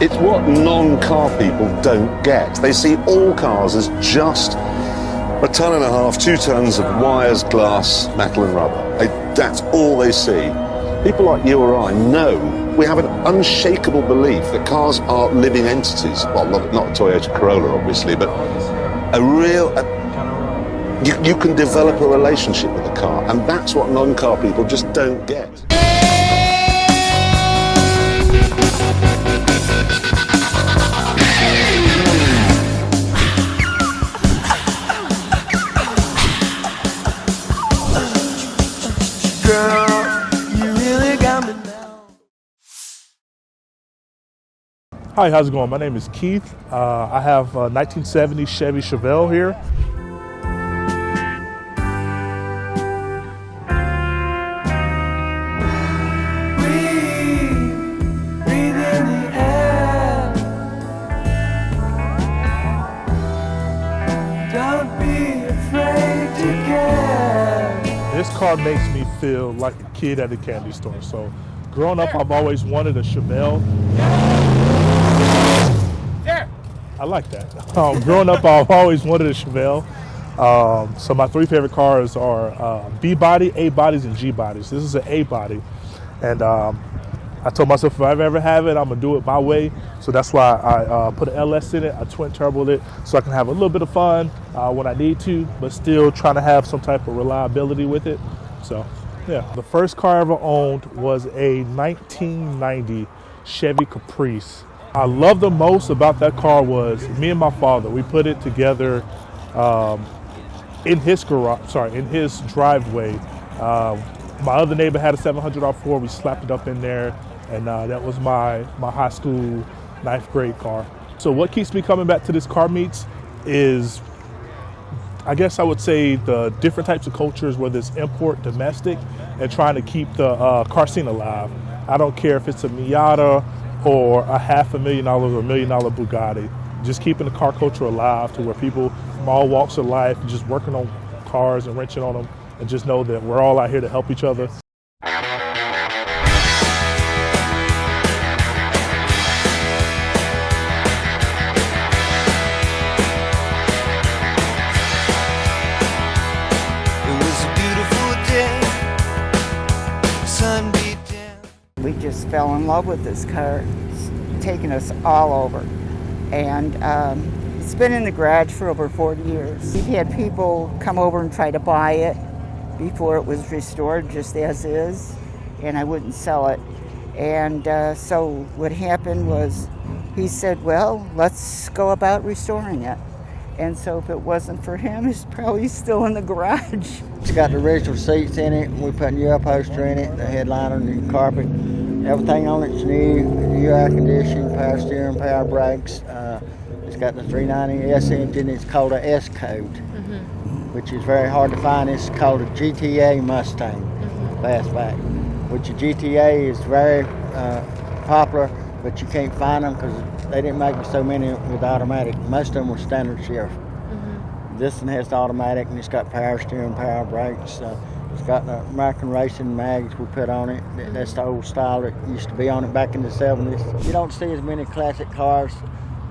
It's what non-car people don't get. They see all cars as just a ton and a half, 2 tons of wires, glass, metal and rubber. That's all they see. People like you or I know, we have an unshakable belief that cars are living entities. Well, not a Toyota Corolla, obviously, but you can develop a relationship with a car, and that's what non-car people just don't get. Hi, how's it going? My name is Keith. I have a 1970 Chevy Chevelle here. Breathe in the air. Don't be afraid to care. This car makes me feel like a kid at a candy store. So growing up, I've always wanted a Chevelle. I like that. Growing up, I've always wanted a Chevelle. So my 3 favorite cars are B body, A bodies, and G bodies. This is an A body, and I told myself if I ever have it, I'm gonna do it my way. So that's why I put an LS in it. I twin turboed it so I can have a little bit of fun when I need to, but still trying to have some type of reliability with it. So yeah, the first car I ever owned was a 1990 Chevy Caprice. I love the most about that car was me and my father. We put it together in his garage, in his driveway. My other neighbor had a 700 R4. We slapped it up in there, and that was my high school 9th grade car. So what keeps me coming back to this car meets is, I guess I would say, the different types of cultures, whether it's import, domestic, and trying to keep the car scene alive. I don't care if it's a Miata or a $500,000 or $1 million Bugatti. Just keeping the car culture alive to where people from all walks of life just working on cars and wrenching on them, and just know that we're all out here to help each other. It was a beautiful day. Sun beat down. We just fell in love with this car. It's taken us all over. And it's been in the garage for over 40 years. We've had people come over and try to buy it before it was restored just as is, and I wouldn't sell it. And so what happened was he said, well, let's go about restoring it. And so if it wasn't for him, it's probably still in the garage. It's got the original seats in it. We put new upholstery in it, the headliner, new carpet. Everything on it's new air conditioning, power steering, power brakes. It's got the 390S engine. It's called a S code, which is very hard to find. It's called a GTA Mustang fastback, which a GTA is very popular, but you can't find them because they didn't make so many with automatic. Most of them were standard shift. This one has the automatic, and it's got power steering, power brakes. It's got the American racing mags we put on it. That's the old style that used to be on it back in the 70s. You don't see as many classic cars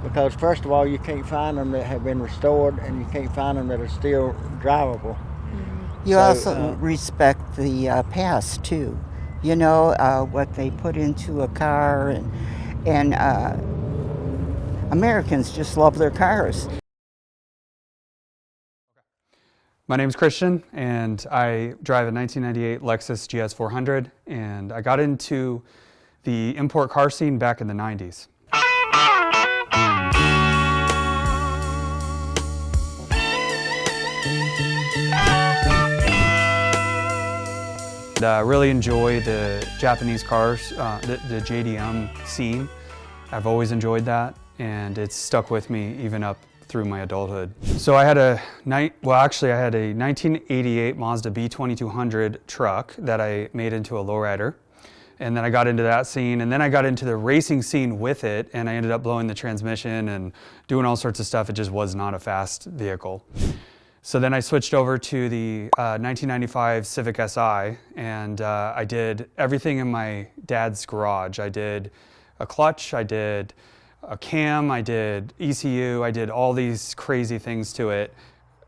because, first of all, you can't find them that have been restored, and you can't find them that are still drivable. You also respect the past, too. You know, what they put into a car, and Americans just love their cars. My name's Christian, and I drive a 1998 Lexus GS 400, and I got into the import car scene back in the 90s. I really enjoy the Japanese cars, the JDM scene. I've always enjoyed that, and it's stuck with me even up through my adulthood. So I had a 1988 Mazda B2200 truck that I made into a lowrider. And then I got into that scene, and then I got into the racing scene with it, and I ended up blowing the transmission and doing all sorts of stuff. It just was not a fast vehicle. So then I switched over to the 1995 Civic Si, and I did everything in my dad's garage. I did a clutch, I did a cam, I did ECU, I did all these crazy things to it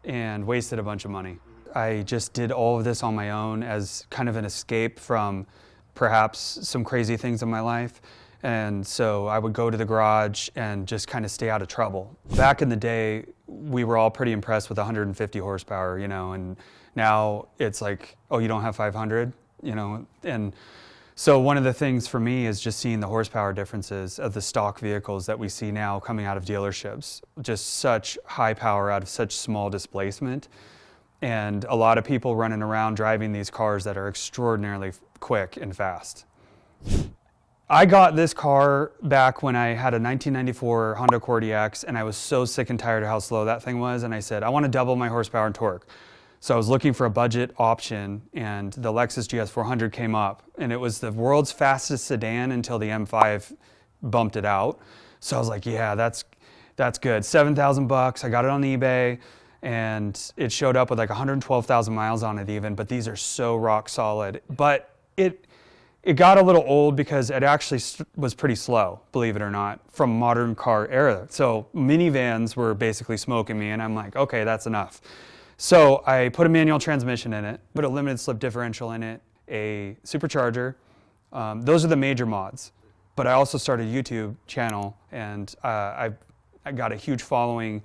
and wasted a bunch of money. I just did all of this on my own as kind of an escape from perhaps some crazy things in my life. And so I would go to the garage and just kind of stay out of trouble. Back in the day, we were all pretty impressed with 150 horsepower, you know, and now it's like, oh, you don't have 500, you know? And so one of the things for me is just seeing the horsepower differences of the stock vehicles that we see now coming out of dealerships. Just such high power out of such small displacement. And a lot of people running around driving these cars that are extraordinarily quick and fast. I got this car back when I had a 1994 Honda Accord EX, and I was so sick and tired of how slow that thing was, and I said, I want to double my horsepower and torque. So I was looking for a budget option, and the Lexus GS400 came up, and it was the world's fastest sedan until the M5 bumped it out. So I was like, yeah, that's good. $7,000 I got it on eBay, and it showed up with like 112,000 miles on it even, but these are so rock solid. But it got a little old because it actually was pretty slow, believe it or not, from modern car era. So minivans were basically smoking me, and I'm like, okay, that's enough. So I put a manual transmission in it, put a limited slip differential in it, a supercharger. Those are the major mods. But I also started a YouTube channel, and I got a huge following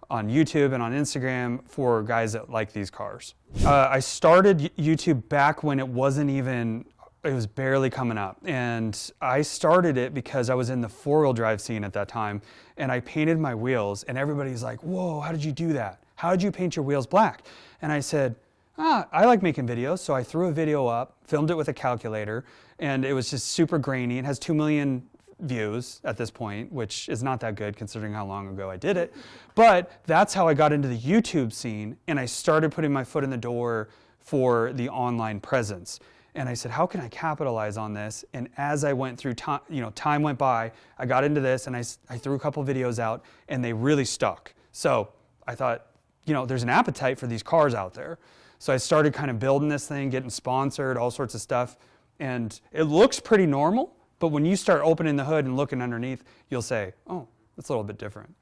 on YouTube and on Instagram for guys that like these cars. I started YouTube back when it was barely coming up. And I started it because I was in the four-wheel drive scene at that time, and I painted my wheels, and everybody's like, whoa, how did you do that? How did you paint your wheels black? And I said, I like making videos. So I threw a video up, filmed it with a calculator, and it was just super grainy. It has 2 million views at this point, which is not that good considering how long ago I did it. But that's how I got into the YouTube scene, and I started putting my foot in the door for the online presence. And I said, how can I capitalize on this? And as I went through time, time went by, I got into this, and I threw a couple videos out, and they really stuck. So I thought, there's an appetite for these cars out there. So I started kind of building this thing, getting sponsored, all sorts of stuff. And it looks pretty normal, but when you start opening the hood and looking underneath, you'll say, oh, that's a little bit different.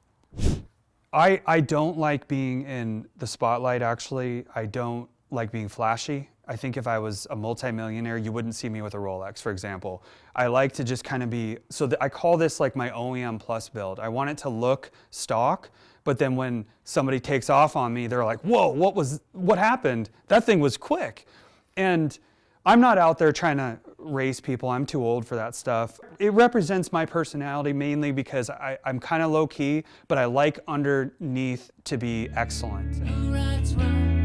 I don't like being in the spotlight, actually. I don't like being flashy. I think if I was a multimillionaire, you wouldn't see me with a Rolex, for example. I like to just kind of be, I call this like my OEM plus build. I want it to look stock, but then when somebody takes off on me, they're like, whoa, what happened? That thing was quick. And I'm not out there trying to race people. I'm too old for that stuff. It represents my personality mainly because I'm kind of low key, but I like underneath to be excellent. Who writes wrong?